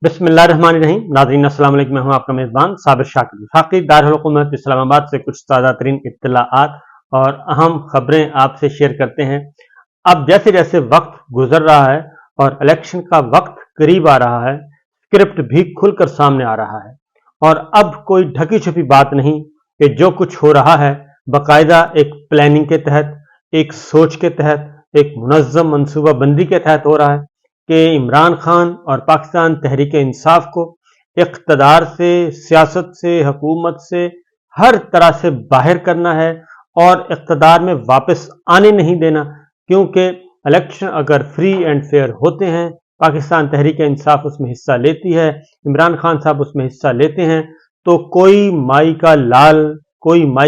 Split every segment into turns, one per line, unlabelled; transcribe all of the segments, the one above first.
बिस्मिल्लाहिर्रहमानिर्रहीम। नाज़रीन अस्सलाम वालेकुम। मैं हूं आपका मेज़बान साबिर शाकिर। दारुल हुकूमत इस्लामाबाद से कुछ ताज़ा तरीन इत्तलाआत और अहम खबरें आपसे शेयर करते हैं। अब जैसे जैसे वक्त गुजर रहा है और इलेक्शन का वक्त करीब आ रहा है, स्क्रिप्ट भी खुलकर सामने आ रहा है और अब कोई ढकी छुपी बात नहीं कि जो कुछ हो रहा है बाकायदा एक प्लानिंग के तहत, एक सोच के तहत, एक मुनज़्ज़म मनसूबाबंदी के तहत हो रहा है कि इमरान खान और पाकिस्तान तहरीक इंसाफ को इक़्तिदार से, सियासत से, हुकूमत से हर तरह से बाहर करना है और इक़्तिदार में वापस आने नहीं देना। क्योंकि इलेक्शन अगर फ्री एंड फेयर होते हैं, पाकिस्तान तहरीक इंसाफ उसमें हिस्सा लेती है, इमरान खान साहब उसमें हिस्सा लेते हैं, तो कोई माई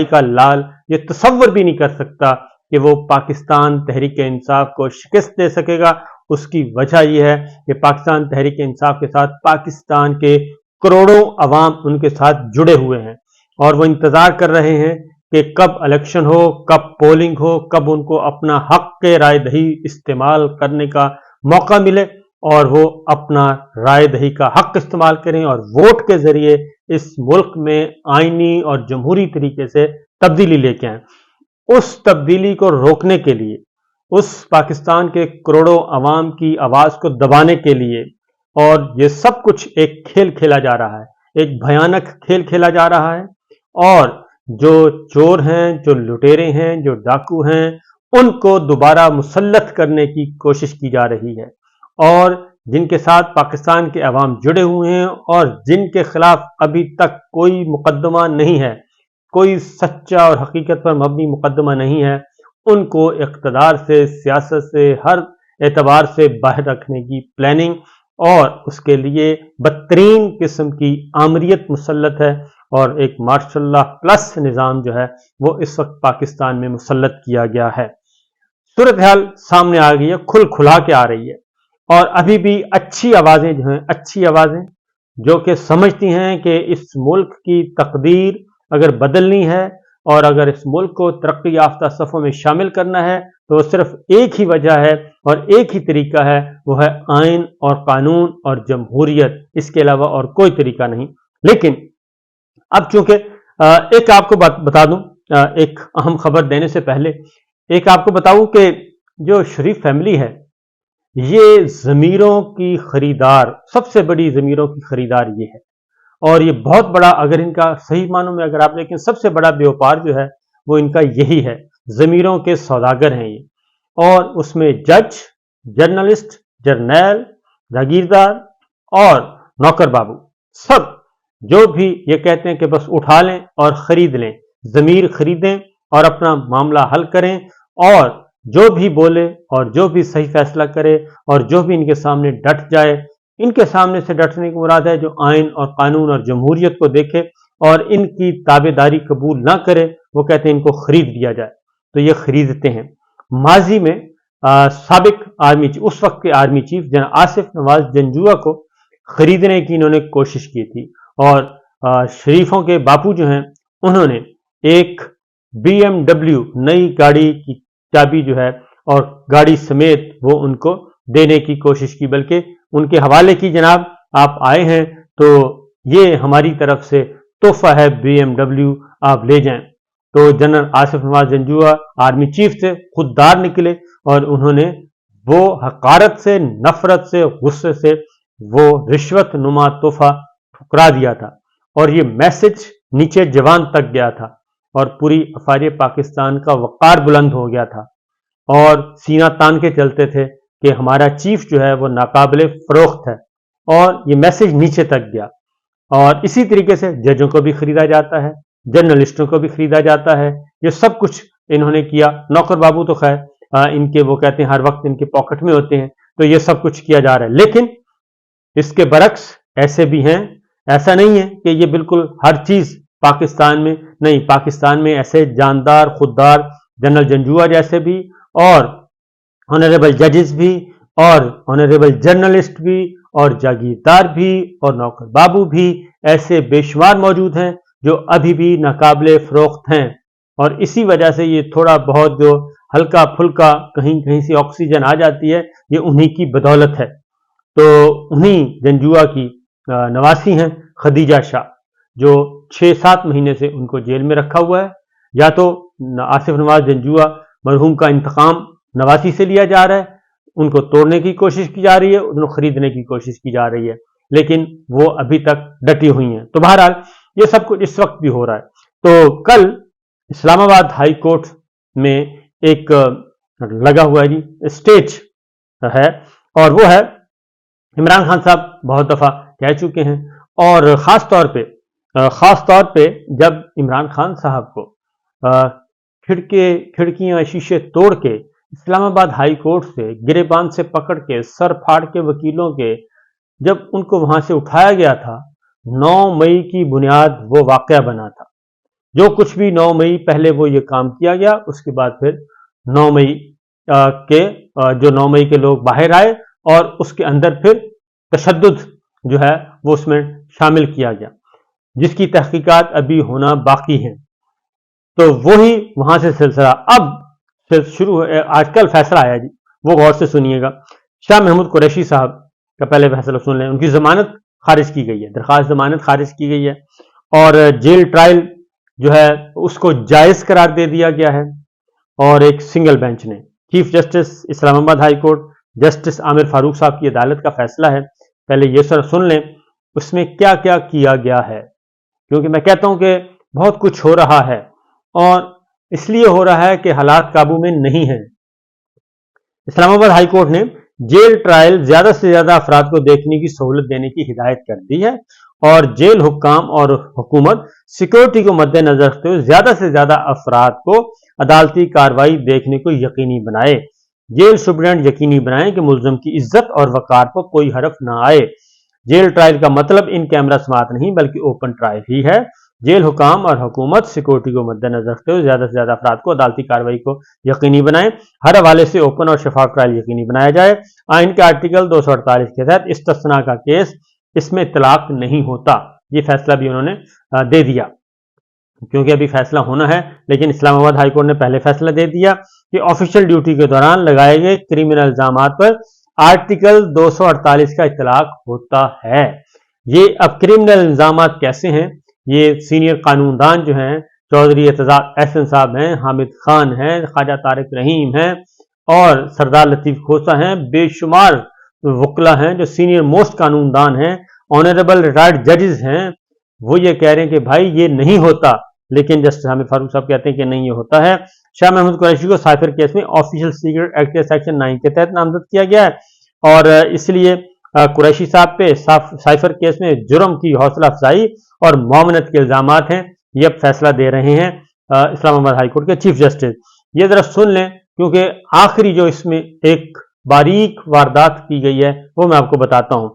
का लाल ये तसव्वुर भी नहीं कर सकता कि वो पाकिस्तान तहरीक इंसाफ को शिकस्त दे सकेगा। उसकी वजह यह है कि पाकिस्तान तहरीक इंसाफ के साथ पाकिस्तान के करोड़ों अवाम उनके साथ जुड़े हुए हैं और वो इंतजार कर रहे हैं कि कब इलेक्शन हो, कब पोलिंग हो, कब उनको अपना हक के राय दही इस्तेमाल करने का मौका मिले और वो अपना राय दही का हक इस्तेमाल करें और वोट के जरिए इस मुल्क में आईनी और जमहूरी तरीके से तब्दीली लेके आए। उस तब्दीली को रोकने के लिए, उस पाकिस्तान के करोड़ों अवाम की आवाज को दबाने के लिए, और ये सब कुछ एक खेल खेला जा रहा है, एक भयानक खेल खेला जा रहा है। और जो चोर हैं, जो लुटेरे हैं, जो डाकू हैं, उनको दोबारा मुसल्लत करने की कोशिश की जा रही है और जिनके साथ पाकिस्तान के अवाम जुड़े हुए हैं और जिनके खिलाफ अभी तक कोई मुकदमा नहीं है, कोई सच्चा और हकीकत पर मबनी मुकदमा नहीं है, उनको इक़्तिदार से, सियासत से, हर एतबार से बाहर रखने की प्लानिंग और उसके लिए बदतरीन किस्म की आमरीत मुसल्लत है और एक मार्शल लॉ प्लस निज़ाम जो है वो इस वक्त पाकिस्तान में मुसल्लत किया गया है। सूरत हाल सामने आ गई है, खुला के आ रही है और अभी भी अच्छी आवाज़ें जो हैं, अच्छी आवाज़ें जो कि समझती हैं कि इस मुल्क की तकदीर अगर बदलनी है और अगर इस मुल्क को तरक्की याफ्ता सफ़ों में शामिल करना है तो सिर्फ एक ही वजह है और एक ही तरीका है, वो है आइन और कानून और जमहूरियत, इसके अलावा और कोई तरीका नहीं। लेकिन अब चूंकि एक आपको बात बता दूं, एक अहम खबर देने से पहले एक आपको बताऊं कि जो शरीफ फैमिली है ये ज़मीरों की खरीदार, सबसे बड़ी ज़मीरों की खरीदार ये है और ये बहुत बड़ा, अगर इनका सही मानों में अगर आप देखें, सबसे बड़ा व्यापार जो है वो इनका यही है। ज़मीरों के सौदागर हैं ये और उसमें जज, जर्नलिस्ट, जर्नैल, जागीरदार और नौकर बाबू, सब जो भी ये कहते हैं कि बस उठा लें और ख़रीद लें, ज़मीर खरीदें और अपना मामला हल करें और जो भी बोले और जो भी सही फैसला करे और जो भी इनके सामने डट जाए, इनके सामने से डटने की मुराद है जो आइन और कानून और जमहूरियत को देखे और इनकी ताबेदारी कबूल ना करे, वो कहते हैं इनको खरीद दिया जाए, तो ये खरीदते हैं। माजी में साबिक आर्मी, उस वक्त के army chief general Asif Nawaz Janjua को खरीदने की इन्होंने कोशिश की थी और शरीफों के बापू जो हैं उन्होंने एक BMW नई गाड़ी की चाबी जो है और गाड़ी समेत वो उनको देने की कोशिश की, बल्कि उनके हवाले की, जनाब आप आए हैं तो ये हमारी तरफ से तोहफा है, BMW आप ले जाएं। तो general Asif Nawaz Janjua army chief से खुददार निकले और उन्होंने वो हकारत से, नफरत से, गुस्से से वो रिश्वत नुमा तोहफा ठुकरा दिया था और ये मैसेज नीचे जवान तक गया था और पूरी अफारी पाकिस्तान का वक़ार बुलंद हो गया था और सीना तान के चलते थे कि हमारा चीफ जो है वो नाकाबिले फरोख्त है और ये मैसेज नीचे तक गया। और इसी तरीके से जजों को भी खरीदा जाता है, जर्नलिस्टों को भी खरीदा जाता है, ये सब कुछ इन्होंने किया। नौकर बाबू तो खैर इनके, वो कहते हैं हर वक्त इनके पॉकेट में होते हैं, तो ये सब कुछ किया जा रहा है। लेकिन इसके बरक्स ऐसे भी हैं, ऐसा नहीं है कि ये बिल्कुल हर चीज पाकिस्तान में नहीं, पाकिस्तान में ऐसे जानदार खुददार जनरल जंजुआ जैसे भी और ऑनरेबल जजेस भी और ऑनरेबल जर्नलिस्ट भी और जागीरदार भी और नौकर बाबू भी ऐसे बेशुमार मौजूद हैं जो अभी भी नाकाबिले फरोख्त हैं और इसी वजह से ये थोड़ा बहुत जो हल्का फुल्का कहीं कहीं से ऑक्सीजन आ जाती है, ये उन्हीं की बदौलत है। तो उन्हीं जंजुआ की نواسی ہیں خدیجہ شاہ، جو 6-7 مہینے سے ان کو جیل میں رکھا ہوا ہے. یا تو آصف نواز جنجوعہ مرحوم کا انتقام نواسی سے لیا جا رہا ہے، ان کو توڑنے کی کوشش کی جا رہی ہے، ان کو خریدنے کی کوشش کی جا رہی ہے، لیکن وہ ابھی تک ڈٹی ہوئی ہیں. تو بہرحال یہ سب کچھ اس وقت بھی ہو رہا ہے. تو کل اسلام آباد ہائی کورٹ میں ایک لگا ہوا ہے جی اسٹیج ہے، اور وہ ہے عمران خان صاحب بہت دفعہ کہہ چکے ہیں، اور خاص طور پہ جب عمران خان صاحب کو کھڑکیاں شیشے توڑ کے اسلام آباد ہائی کورٹ سے گریبان سے پکڑ کے سر پھاڑ کے وکیلوں کے جب ان کو وہاں سے اٹھایا گیا تھا، 9 مئی کی بنیاد وہ واقعہ بنا تھا. جو کچھ بھی 9 مئی پہلے وہ یہ کام کیا گیا، اس کے بعد پھر 9 مئی جو 9 مئی کے لوگ باہر آئے، اور اس کے اندر پھر تشدد جو ہے وہ اس میں شامل کیا گیا، جس کی تحقیقات ابھی ہونا باقی ہیں. تو وہی وہاں سے سلسلہ اب شروع ہے. آج کل فیصلہ آیا جی، وہ غور سے سنیے گا. شاہ محمود قریشی صاحب کا پہلے فیصلہ سن لیں. ان کی ضمانت خارج کی گئی ہے، درخواست ضمانت خارج کی گئی ہے، اور جیل ٹرائل جو ہے اس کو جائز قرار دے دیا گیا ہے. اور ایک سنگل بینچ نے، چیف جسٹس اسلام آباد ہائی کورٹ جسٹس عامر فاروق صاحب کی عدالت کا فیصلہ ہے. پہلے یہ سر سن لیں اس میں کیا کیا کیا گیا ہے، کیونکہ میں کہتا ہوں کہ بہت کچھ ہو رہا ہے، اور اس لیے ہو رہا ہے کہ حالات قابو میں نہیں ہیں. اسلام آباد ہائی کورٹ نے جیل ٹرائل زیادہ سے زیادہ افراد کو دیکھنے کی سہولت دینے کی ہدایت کر دی ہے، اور جیل حکام اور حکومت سیکورٹی کو مد نظر رکھتے ہوئے زیادہ سے زیادہ افراد کو عدالتی کارروائی دیکھنے کو یقینی بنائے. جیل سپرنٹینڈنٹ یقینی بنائیں کہ ملزم کی عزت اور وقار پر کوئی حرف نہ آئے. جیل ٹرائل کا مطلب ان کیمرہ سماعت نہیں بلکہ اوپن ٹرائل ہی ہے. جیل حکام اور حکومت سیکورٹی کو مد نظر رکھتے ہوئے زیادہ سے زیادہ افراد کو عدالتی کارروائی کو یقینی بنائیں. ہر حوالے سے اوپن اور شفاف ٹرائل یقینی بنایا جائے. آئین کے آرٹیکل 248 کے تحت استثناء کا کیس اس میں اطلاق نہیں ہوتا. یہ فیصلہ بھی انہوں نے دے دیا، کیونکہ ابھی فیصلہ ہونا ہے، لیکن اسلام آباد ہائی کورٹ نے پہلے فیصلہ دے دیا کہ آفیشیل ڈیوٹی کے دوران لگائے گئے کریمنل الزامات پر آرٹیکل 248 کا اطلاق ہوتا ہے. یہ اب کریمنل الزامات کیسے ہیں؟ یہ سینئر قانوندان جو ہیں چودھری اعتزاز احسن صاحب ہیں، حامد خان ہیں، خواجہ طارق رحیم ہیں، اور سردار لطیف کھوسہ ہیں. بے شمار وکلا ہیں جو سینئر موسٹ قانوندان ہیں، آنریبل ریٹائرڈ ججز ہیں. وہ یہ کہہ رہے ہیں کہ بھائی یہ نہیں ہوتا، لیکن جسٹس عامر فاروق صاحب کہتے ہیں کہ نہیں یہ ہوتا ہے. شاہ محمود قریشی کو سائفر کیس میں آفیشیل سیکرٹ ایکٹ کے سیکشن 9 کے تحت نامزد کیا گیا ہے، اور اس لیے قریشی صاحب پہ سائفر کیس میں جرم کی حوصلہ افزائی اور معاونت کے الزامات ہیں. یہ اب فیصلہ دے رہے ہیں اسلام آباد ہائی کورٹ کے چیف جسٹس. یہ ذرا سن لیں، کیونکہ آخری جو اس میں ایک باریک واردات کی گئی ہے وہ میں آپ کو بتاتا ہوں.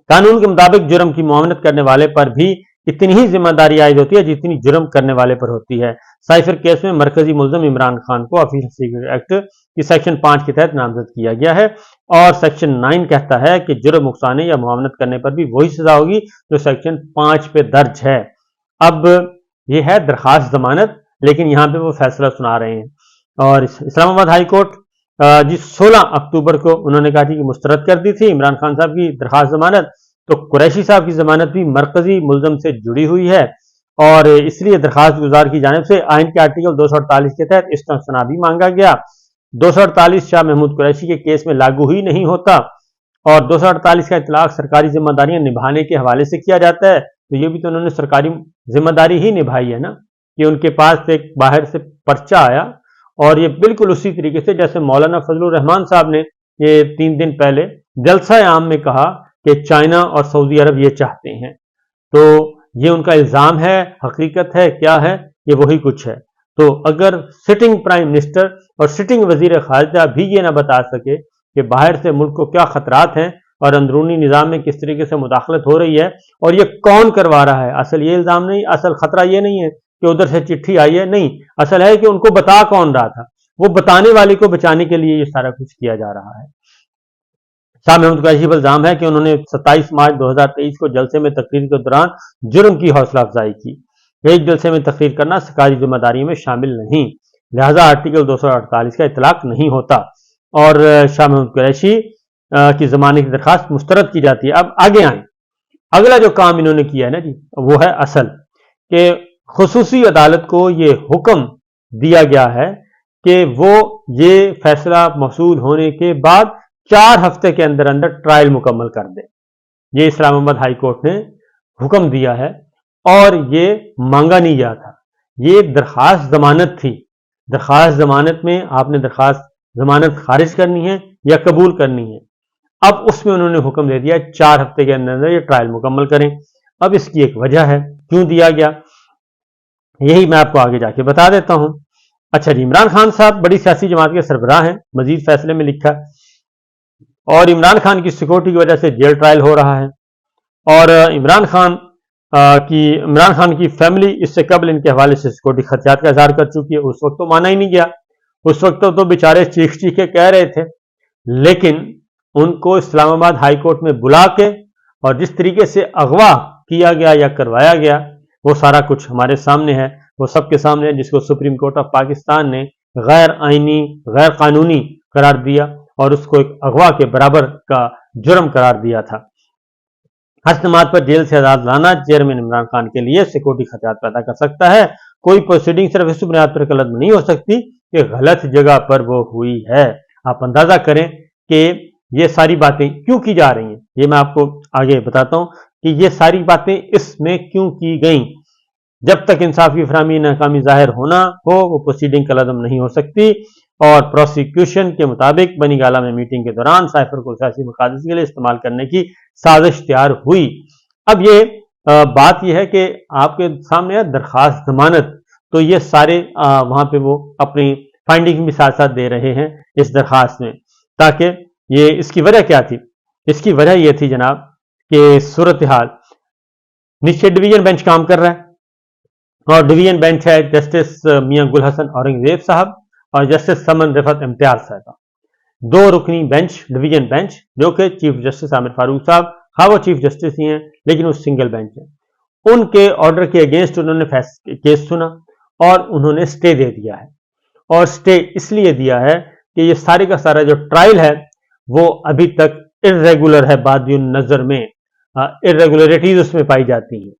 قانون کے مطابق جرم کی معاونت کرنے والے پر بھی اتنی ہی ذمہ داری عائد ہوتی ہے جتنی جرم کرنے والے پر ہوتی ہے. سائفر کیس میں مرکزی ملزم عمران خان کو آفیشیل سیکرٹ ایکٹ کی سیکشن 5 کے تحت نامزد کیا گیا ہے، اور سیکشن 9 کہتا ہے کہ جرم اکسانے یا معاونت کرنے پر بھی وہی سزا ہوگی جو سیکشن 5 پہ درج ہے. اب یہ ہے درخواست ضمانت، لیکن یہاں پہ وہ فیصلہ سنا رہے ہیں. اور اسلام آباد ہائی کورٹ 16 اکتوبر کو انہوں نے کہا کہ مسترد کر دی تھی عمران خان صاحب کی درخواست ضمانت. تو قریشی صاحب کی ضمانت بھی مرکزی ملزم سے جڑی ہوئی ہے، اور اس لیے درخواست گزار کی جانب سے آئین کے آرٹیکل 248 کے تحت استثناء بھی مانگا گیا. 248 شاہ محمود قریشی کے کیس میں لاگو ہی نہیں ہوتا، اور 248 کا اطلاق سرکاری ذمہ داریاں نبھانے کے حوالے سے کیا جاتا ہے. تو یہ بھی تو انہوں نے سرکاری ذمہ داری ہی نبھائی ہے نا، کہ ان کے پاس ایک باہر سے پرچہ آیا، اور یہ بالکل اسی طریقے سے جیسے مولانا فضل الرحمان صاحب نے یہ 3 دن پہلے جلسہ عام میں کہا کہ چائنا اور سعودی عرب یہ چاہتے ہیں. تو یہ ان کا الزام ہے، حقیقت ہے، کیا ہے؟ یہ وہی کچھ ہے. تو اگر سٹنگ پرائم منسٹر اور سٹنگ وزیر خارجہ بھی یہ نہ بتا سکے کہ باہر سے ملک کو کیا خطرات ہیں اور اندرونی نظام میں کس طریقے سے مداخلت ہو رہی ہے اور یہ کون کروا رہا ہے، اصل یہ الزام نہیں، اصل خطرہ یہ نہیں ہے کہ ادھر سے چٹھی آئی ہے، نہیں، اصل ہے کہ ان کو بتا کون رہا تھا، وہ بتانے والے کو بچانے کے لیے یہ سارا کچھ کیا جا رہا ہے. شاہ محمود قریشی پر الزام ہے کہ انہوں نے 27 مارچ 2023 کو جلسے میں تقریر کے دوران جرم کی حوصلہ افزائی کی. ایک جلسے میں تقریر کرنا سرکاری ذمہ داری میں شامل نہیں، لہذا آرٹیکل 248 کا اطلاق نہیں ہوتا، اور شاہ محمود قریشی کی ضمانت کی درخواست مسترد کی جاتی ہے. اب آگے آئیں. अगला जो काम इन्होंने किया है ना जी, वो है असल कि खुसूसी अदालत को ये हुक्म दिया गया है कि वो ये फैसला मौसूल होने के बाद 4 हफ्ते के अंदर अंदर ट्रायल मुकम्मल कर दे। ये इस्लामाबाद हाई कोर्ट ने हुक्म दिया है और ये मांगा नहीं गया था। ये एक दरखास्त जमानत थी। दरखास्त जमानत में आपने दरखास्त जमानत खारिज करनी है या कबूल करनी है। अब उसमें उन्होंने हुक्म दे दिया 4 हफ्ते के अंदर अंदर ये ट्रायल मुकम्मल करें। अब इसकी एक वजह है क्यों दिया गया, यही मैं आपको आगे जाके बता देता हूं। अच्छा जी, इमरान खान साहब बड़ी सियासी जमात के सरबराह हैं, मजीद फैसले में लिखा, और इमरान खान की सिक्योरिटी की वजह से जेल ट्रायल हो रहा है। और इमरान खान की फैमिली इससे कबल इनके हवाले से सिक्योरिटी खदशात का इजहार कर चुकी है। उस वक्त तो माना ही नहीं गया, उस वक्त तो बेचारे चीख चीख के कह रहे थे, लेकिन उनको इस्लामाबाद हाई कोर्ट में बुला के और जिस तरीके से अगवा किया गया या करवाया गया वो सारा कुछ हमारे सामने है, वो सबके सामने है, जिसको सुप्रीम कोर्ट ऑफ पाकिस्तान ने गैर आईनी गैर कानूनी करार दिया और उसको एक अगवा के बराबर का जुर्म करार दिया था। हर समात पर जेल से आजाद लाना चेयरमैन इमरान खान के लिए सिक्योरिटी खतरात पैदा कर सकता है। कोई प्रोसीडिंग सिर्फ इस बुनियाद पर कलम नहीं हो सकती कि गलत जगह पर वो हुई है। आप अंदाजा करें कि ये सारी बातें क्यों की जा रही हैं, ये मैं आपको आगे बताता हूं कि ये सारी बातें इसमें क्यों की गई। जब तक इंसाफ की फराहमी नाकामी जाहिर होना हो वो प्रोसीडिंग कलम नहीं हो सकती। और प्रोसिक्यूशन के मुताबिक बनी गाला में मीटिंग के दौरान साइफर को सियासी मकासद के लिए इस्तेमाल करने की साजिश तैयार हुई। अब ये बात यह है कि आपके सामने है दरखास्त जमानत, तो ये सारे वहां पे वो अपनी फाइंडिंग भी साथ साथ दे रहे हैं इस दरखास्त में, ताकि ये इसकी वजह क्या थी। इसकी वजह यह थी जनाब कि सूरत हाल नीचे डिवीजन बेंच काम कर रहा है और डिवीजन बेंच है जस्टिस मियां गुल हसन औरंगजेब साहब और जस्टिस समन रिफत इम्तियाज साहब, 2 रुकनी बेंच डिवीजन बेंच, जो कि चीफ जस्टिस आमिर फारूक साहब, हाँ वो चीफ जस्टिस ही हैं लेकिन वो सिंगल बेंच है। उनके ऑर्डर के अगेंस्ट उन्होंने केस सुना और उन्होंने स्टे दे दिया है। और स्टे इसलिए दिया है कि ये सारे का सारा जो ट्रायल है वो अभी तक इर्रेगुलर है, बादियुन नजर में इर्रेगुलरिटीज उसमें पाई जाती हैं।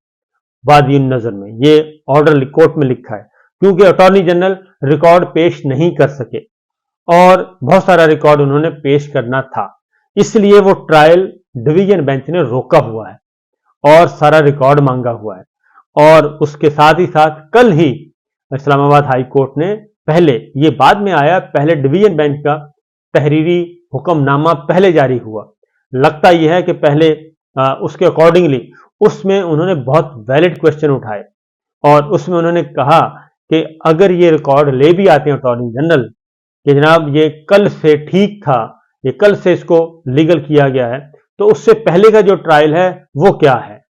बादियुन नजर में ये ऑर्डर कोर्ट में लिखा है क्योंकि अटॉर्नी जनरल रिकॉर्ड पेश नहीं कर सके और बहुत सारा रिकॉर्ड उन्होंने पेश करना था, इसलिए वो ट्रायल डिवीजन बेंच ने रोका हुआ है और सारा रिकॉर्ड मांगा हुआ है। और उसके साथ ही साथ कल ही इस्लामाबाद हाई कोर्ट ने, पहले ये बाद में आया, पहले डिवीजन बेंच का तहरीरी हुक्मनामा पहले जारी हुआ। लगता यह है कि पहले उसके अकॉर्डिंगली उसमें उन्होंने बहुत वैलिड क्वेश्चन उठाए और उसमें उन्होंने कहा कि अगर ये रिकॉर्ड ले भी आते हैं अटॉर्नी जनरल कि जनाब ये कल से ठीक था, ये कल से इसको लीगल किया गया है, तो उससे पहले का जो ट्रायल है वो क्या है।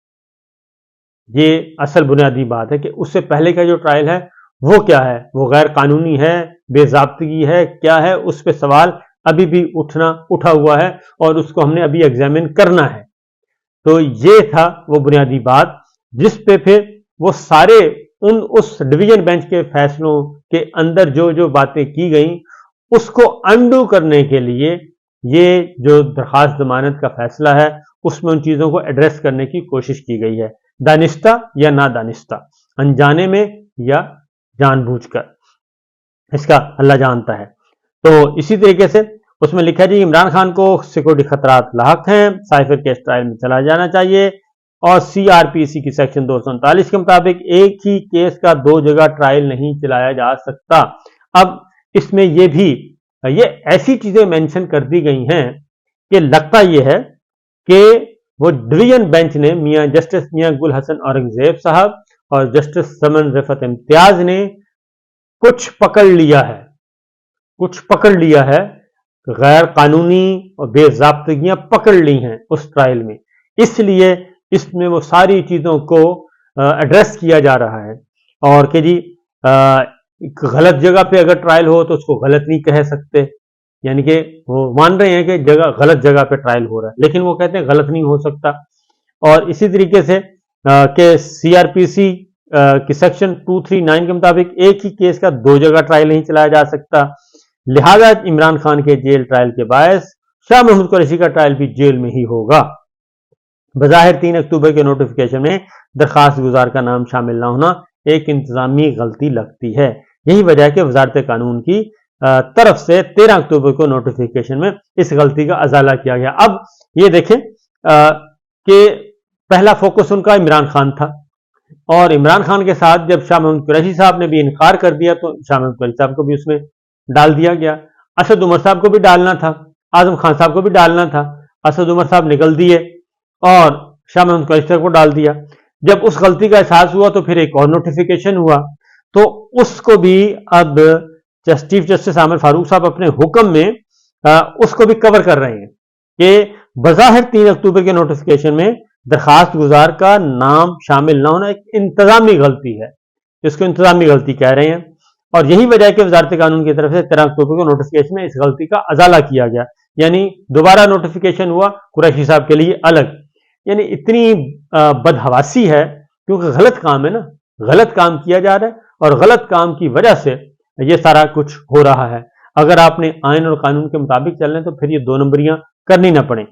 ये असल बुनियादी बात है कि उससे पहले का जो ट्रायल है वो क्या है, वो गैर कानूनी है, बेज़ाब्तगी है, क्या है, उस पर सवाल अभी भी उठा हुआ है और उसको हमने अभी एग्जामिन करना है। तो ये था वो बुनियादी बात जिस पे फिर वो सारे उस डिवीजन बेंच के फैसलों के अंदर जो जो बातें की गई उसको अंडू करने के लिए ये जो दरखास्त जमानत का फैसला है उसमें उन चीजों को एड्रेस करने की कोशिश की गई है, दानिस्ता या ना दानिस्ता, अनजाने में या जानबूझकर, इसका अल्लाह जानता है। तो इसी तरीके से उसमें लिखा है जी इमरान खान को सिक्योरिटी खतरात लाहक हैं, साइफर केस ट्रायल में चला जाना चाहिए और सीआरपीसी की सेक्शन 239 के मुताबिक एक ही केस का 2 जगह ट्रायल नहीं चलाया जा सकता। अब इसमें ये ऐसी चीजें मेंशन कर दी गई हैं कि लगता यह है कि वो डिवीजन बेंच ने जस्टिस मियां गुल हसन औरंगजेब साहब और जस्टिस समन रिफत इम्तियाज ने कुछ पकड़ लिया है, गैर कानूनी और बेज़ाब्तगियां पकड़ ली हैं उस ट्रायल में, इसलिए इसमें वो सारी चीजों को एड्रेस किया जा रहा है। और कि जी गलत जगह पे अगर ट्रायल हो तो उसको गलत नहीं कह सकते, यानी कि वो मान रहे हैं कि गलत जगह पे ट्रायल हो रहा है, लेकिन वो कहते हैं गलत नहीं हो सकता। और इसी तरीके से कि सीआरपीसी की सेक्शन 239 के मुताबिक एक ही केस का 2 जगह ट्रायल नहीं चलाया जा सकता, लिहाजा इमरान खान के जेल ट्रायल के बायस शाह महमूद कुरैशी का ट्रायल भी जेल में ही होगा। बज़ाहिर 3 अक्टूबर के नोटिफिकेशन में दरखास्त गुजार का नाम शामिल न होना एक इंतजामी गलती लगती है। यही वजह है कि वजारत कानून की तरफ से 13 अक्टूबर को नोटिफिकेशन में इस गलती का अजाला किया गया। अब ये देखें कि पहला फोकस उनका इमरान खान था और इमरान खान के साथ जब शाह महमूद कुरैशी साहब ने भी इनकार कर दिया तो शाह महमूद कुरैशी साहब को भी उसमें डाल दिया गया। असद उमर साहब को भी डालना था, आजम खान साहब को भी डालना था। असद उमर साहब निकल दिए और शाह महमूद कुरैशी साहब को डाल दिया। जब उस गलती का एहसास हुआ तो फिर एक और नोटिफिकेशन हुआ तो उसको भी अब चीफ जस्टिस आमिर फारूक साहब अपने हुक्म में उसको भी कवर कर रहे हैं कि बज़ाहिर 3 अक्टूबर के नोटिफिकेशन में दरखास्त गुजार का नाम शामिल न होना एक इंतजामी गलती है, इसको इंतजामी गलती कह रहे हैं। और यही वजह है कि वजारत कानून की तरफ से 13 अक्टूबर को नोटिफिकेशन में इस गलती का अजाला किया गया, यानी दोबारा नोटिफिकेशन हुआ कुरैशी साहब के लिए अलग। यानी इतनी बदहवासी है क्योंकि गलत काम है ना, गलत काम किया जा रहा है और गलत काम की वजह से ये सारा कुछ हो रहा है। अगर आपने आइन और कानून के मुताबिक चलना है तो फिर ये 2 नंबरियां करनी ना पड़े।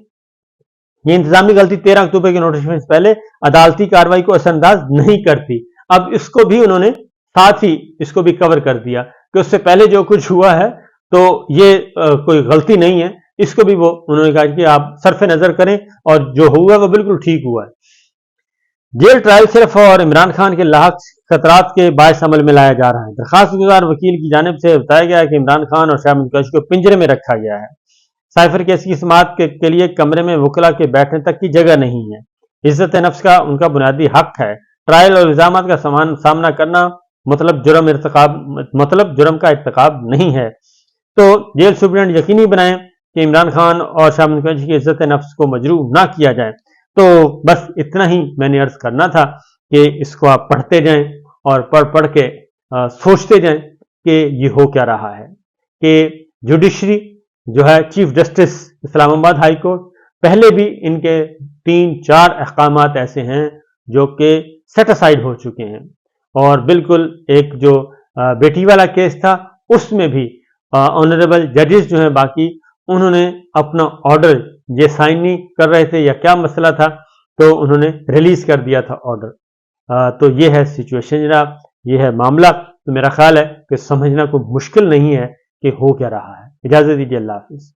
ये इंतजामी गलती 13 अक्टूबर के नोटिफिकेशन से पहले अदालती कार्रवाई को असरअंदाज नहीं करती। अब इसको भी उन्होंने साथ ही इसको भी कवर कर दिया कि उससे पहले जो कुछ हुआ है तो ये कोई गलती नहीं है, इसको भी वो उन्होंने कहा कि आप सरफ नजर करें और जो हुआ वो बिल्कुल ठीक हुआ है। जेल ट्रायल सिर्फ और इमरान खान के लाहक खतरात के बायस अमल में लाया जा रहा है। दरखास्त गुजार वकील की जानिब से बताया गया है कि इमरान खान और शाह महमूद कुरैशी को पिंजरे में रखा गया है। साइफर केस की समाअत के लिए कमरे में वकला के बैठने तक की जगह नहीं है। इज्जत नफ्स का उनका बुनियादी हक है। ट्रायल और इल्जामात का सामना करना मतलब जुर्म का इर्तिकाब नहीं है। तो जेल सुप्रीडेंट यकीनी बनाएं कि इमरान खान और शाह महमूद कुरैशी की इज्जत नफ्स को मजरूह ना किया जाए। तो बस इतना ही मैंने अर्ज करना था कि इसको आप पढ़ते जाएं और पढ़ के सोचते जाएं कि ये हो क्या रहा है कि जुडिशरी जो है chief justice Islamabad high court, पहले भी इनके 3-4 अहकामात ऐसे हैं जो कि सेटिसाइड हो चुके हैं और बिल्कुल एक जो बेटी वाला केस था उसमें भी ऑनरेबल जजेस जो हैं बाकी उन्होंने अपना ऑर्डर ये साइन नहीं कर रहे थे या क्या मसला था तो उन्होंने रिलीज कर दिया था ऑर्डर। तो ये है सिचुएशन जनाब, ये है मामला। तो मेरा ख्याल है कि समझना कोई मुश्किल नहीं है कि हो क्या रहा है। इजाजत दीजिए, अल्लाह हाफिज।